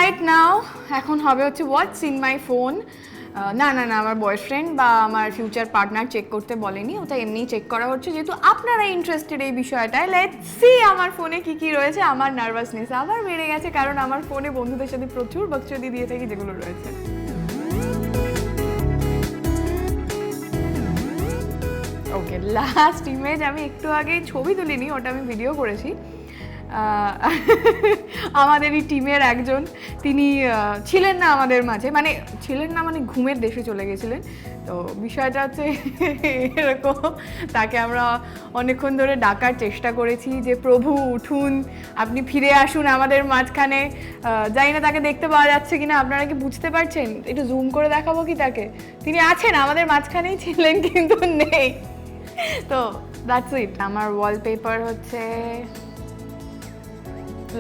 Right now এখন হবে হচ্ছে হোয়াটস ইন মাই ফোন। না না না, আমার বয়ফ্রেন্ড বা আমার ফিউচার পার্টনার চেক করতে বলেনি, ওটা এমনিই চেক করা হচ্ছে, যেহেতু আপনারা ইন্টারেস্টেড এই বিষয়টায়। লেটস সি আমার ফোনে কি কি রয়েছে। আমার নার্ভাসনেস আবার বেড়ে গেছে, কারণ আমার ফোনে বন্ধুদের সাথে প্রচুর বকচুদি দিয়ে থাকি, যেগুলো রয়েছে। ওকে, লাস্ট ইমেজ আমি একটু আগে ছবি তুলিনি, ওটা আমি ভিডিও করেছি। আমাদেরই টিমের একজন, তিনি ছিলেন না আমাদের মাঝে, মানে ছিলেন না মানে ঘুমের দেশে চলে গেছিলেন। তো বিষয়টা হচ্ছে এরকম, তাকে আমরা অনেকক্ষণ ধরে ডাকার চেষ্টা করেছি যে প্রভু উঠুন, আপনি ফিরে আসুন আমাদের মাঝখানে। জানি না তাকে দেখতে পাওয়া যাচ্ছে কিনা, আপনারা কি বুঝতে পারছেন? একটু জুম করে দেখাবো কি তাকে? তিনি আছেন, আমাদের মাঝখানেই ছিলেন কিন্তু নেই। তো দ্যাটস ইট। আমার ওয়ালপেপার হচ্ছে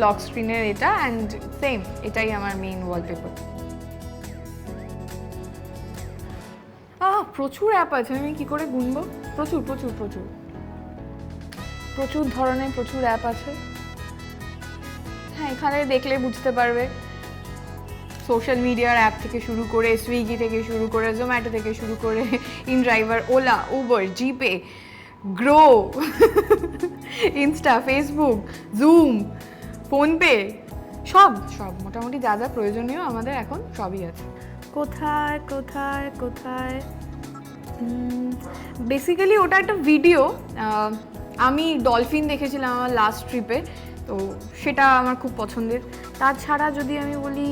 লক স্ক্রিনের এটা, অ্যান্ড সেম এটাই আমার মেইন ওয়ালপেপার। প্রচুর অ্যাপ আছে, আমি কি করে গুনবো? প্রচুর প্রচুর প্রচুর প্রচুর ধরনের প্রচুর অ্যাপ আছে। হ্যাঁ, এখানে দেখলে বুঝতে পারবে। সোশ্যাল মিডিয়ার অ্যাপ থেকে শুরু করে, সুইগি থেকে শুরু করে, জোম্যাটো থেকে শুরু করে, inDriver, Ola, Uber, GPay, Groww, Insta, Facebook, Zoom, PhonePe, সব সব মোটামুটি যা যা প্রয়োজনীয় আমাদের এখন সবই আছে। কোথায় কোথায় কোথায় বেসিক্যালি ওটা একটা ভিডিও। আমি ডলফিন দেখেছিলাম আমার লাস্ট ট্রিপে, তো সেটা আমার খুব পছন্দের। তাছাড়া যদি আমি বলি,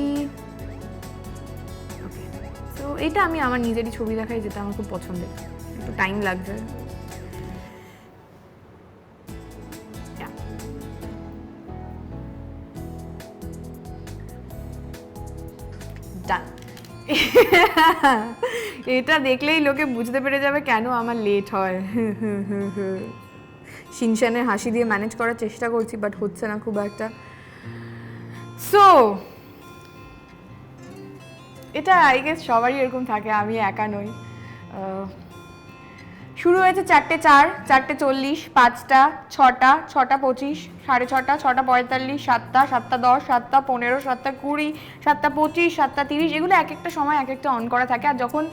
তো এটা আমি আমার নিজেরই ছবি দেখাই, যেটা আমার খুব পছন্দের, একটু টাইম লাগবে। ডান। এটা দেখলেই লোকে বুঝতে পেরে যাবে কেন আমার লেট হয়। শিনশানের হাসি দিয়ে ম্যানেজ করার চেষ্টা করছি, বাট হচ্ছে না খুব একটা। সো এটা আই গেস সবারই এরকম থাকে, আমি একা নই। শুরু হয়েছে 4:04, 4:40, 5টা, 6টা, 6:25, 6:30, 6:45, 7টা, 7:10, 7:15, 7:20, 7:25, 7:30, এগুলো এক একটা সময় এক একটা অন করা থাকে। আর যখন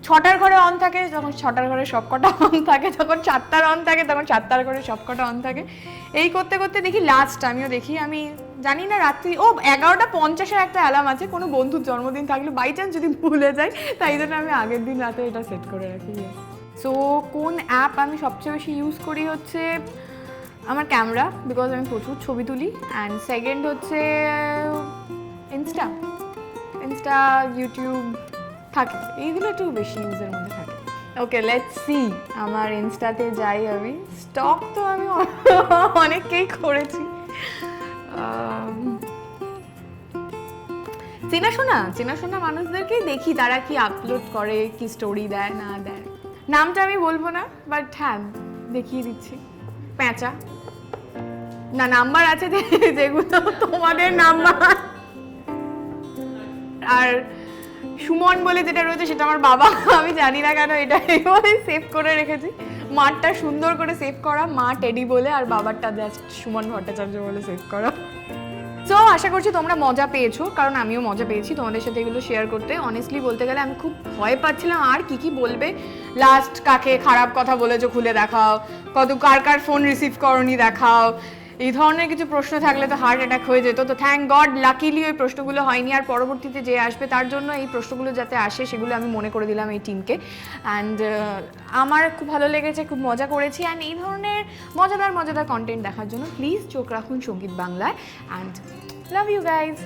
6টার ঘরে অন থাকে তখন 6টার ঘরে সবকটা অন থাকে, যখন 7টার অন থাকে তখন 7টার ঘরে সবকটা অন থাকে। এই করতে করতে দেখি লাস্ট আমিও দেখি, আমি জানি না রাত্রি 11:50-এর একটা অ্যালার্ম আছে, কোনো বন্ধুর জন্মদিন থাকলে বাই চান্স যদি ভুলে যাই, তাই জন্য আমি আগের দিন রাতে এটা সেট করে রাখি। সো কোন অ্যাপ আমি সবচেয়ে বেশি ইউজ করি হচ্ছে আমার ক্যামেরা, বিকজ আমি প্রচুর ছবি তুলি, অ্যান্ড সেকেন্ড হচ্ছে ইনস্টা, ইউটিউব থাকে, এইগুলো একটু বেশি ইউজের মধ্যে থাকে। ওকে, লেটস সি। আমার ইনস্টাতে যাই, আমি স্টক তো আমি অনেককেই করেছি। চেনাশোনা মানুষদেরকেই দেখি তারা কি আপলোড করে, কি স্টোরি দেয় না দেয়। নামটা আমি বলবো না, বাট হ্যাঁ দেখিয়ে দিচ্ছি। প্যাঁচা না, নাম্বার আছে যেগুলো তোমাদের নাম্বার। আর সুমন বলে যেটা রয়েছে সেটা আমার বাবা, আমি জানি না কেন এটা এইভাবে সেভ করে রেখেছি। মারটা সুন্দর করে সেভ করা, মা টেডি বলে, আর বাবারটা জাস্ট সুমন ভট্টাচার্য বলে সেভ করা। সো আশা করছি তোমরা মজা পেয়েছো, কারণ আমিও মজা পেয়েছি তোমাদের সাথে এগুলো শেয়ার করতে। অনেস্টলি বলতে গেলে আমি খুব ভয় পাচ্ছিলাম আর কি বলবে, লাস্ট কাকে খারাপ কথা বলেছো খুলে দেখাও, কার কার ফোন রিসিভ করনি দেখাও, এই ধরনের কিছু প্রশ্ন থাকলে তো হার্ট অ্যাটাক হয়ে যেত। তো থ্যাংক গড লাকিলি ওই প্রশ্নগুলো হয়নি, আর পরবর্তীতে যে আসবে তার জন্য এই প্রশ্নগুলো যাতে আসে সেগুলো আমি মনে করে দিলাম এই টিমকে। অ্যান্ড আমার খুব ভালো লেগেছে, খুব মজা করেছি। অ্যান্ড এই ধরনের মজাদার কন্টেন্ট দেখার জন্য প্লিজ চোখ রাখুন সঙ্গীত বাংলায়। And love you guys.